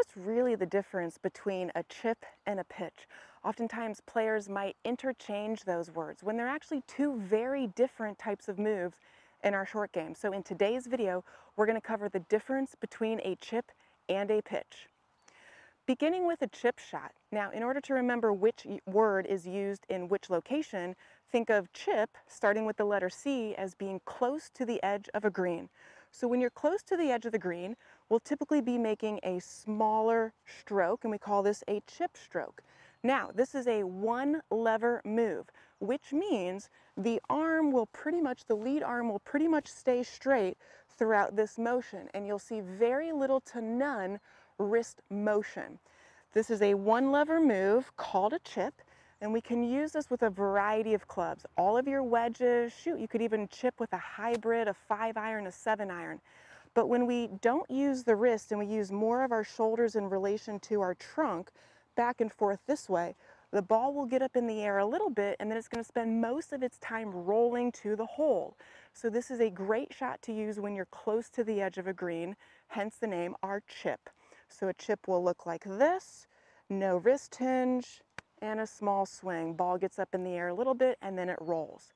what's really the difference between a chip and a pitch? Oftentimes players might interchange those words when they're actually two very different types of moves in our short game. So in today's video, we're going to cover the difference between a chip and a pitch. Beginning with a chip shot. Now, in order to remember which word is used in which location, think of chip, starting with the letter C, as being close to the edge of a green. So when you're close to the edge of the green, we'll typically be making a smaller stroke, and we call this a chip stroke. Now, this is a one lever move, which means the lead arm will pretty much stay straight throughout this motion, and you'll see very little to none wrist motion. This is a one lever move called a chip, and we can use this with a variety of clubs. All of your wedges, shoot, you could even chip with a hybrid, a 5-iron, a 7-iron. But when we don't use the wrist and we use more of our shoulders in relation to our trunk, back and forth this way, the ball will get up in the air a little bit, and then it's going to spend most of its time rolling to the hole. So this is a great shot to use when you're close to the edge of a green, hence the name our chip. So a chip will look like this, no wrist hinge, and a small swing. Ball gets up in the air a little bit, and then it rolls.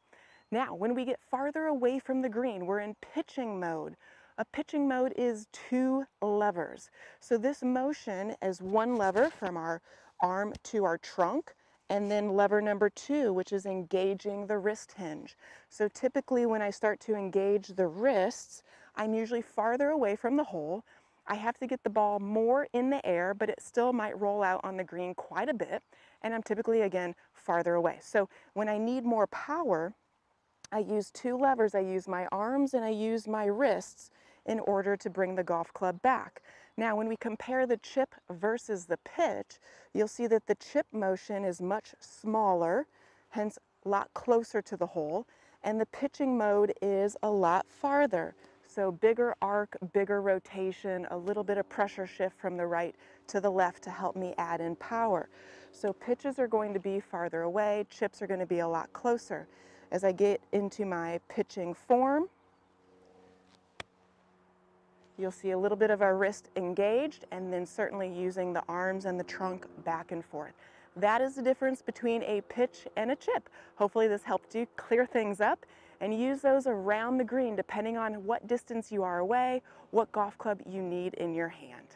Now, when we get farther away from the green, we're in pitching mode. A pitching mode is two levers. So this motion is one lever from our arm to our trunk, and then lever number two, which is engaging the wrist hinge. So typically when I start to engage the wrists, I'm usually farther away from the hole. I have to get the ball more in the air, but it still might roll out on the green quite a bit, and I'm typically, again, farther away. So when I need more power, I use two levers. I use my arms and I use my wrists in order to bring the golf club back. Now, when we compare the chip versus the pitch, you'll see that the chip motion is much smaller, hence a lot closer to the hole, and the pitching mode is a lot farther. So bigger arc, bigger rotation, a little bit of pressure shift from the right to the left to help me add in power. So pitches are going to be farther away, chips are going to be a lot closer. As I get into my pitching form, you'll see a little bit of our wrist engaged, and then certainly using the arms and the trunk back and forth. That is the difference between a pitch and a chip. Hopefully this helped you clear things up, and use those around the green depending on what distance you are away, what golf club you need in your hand.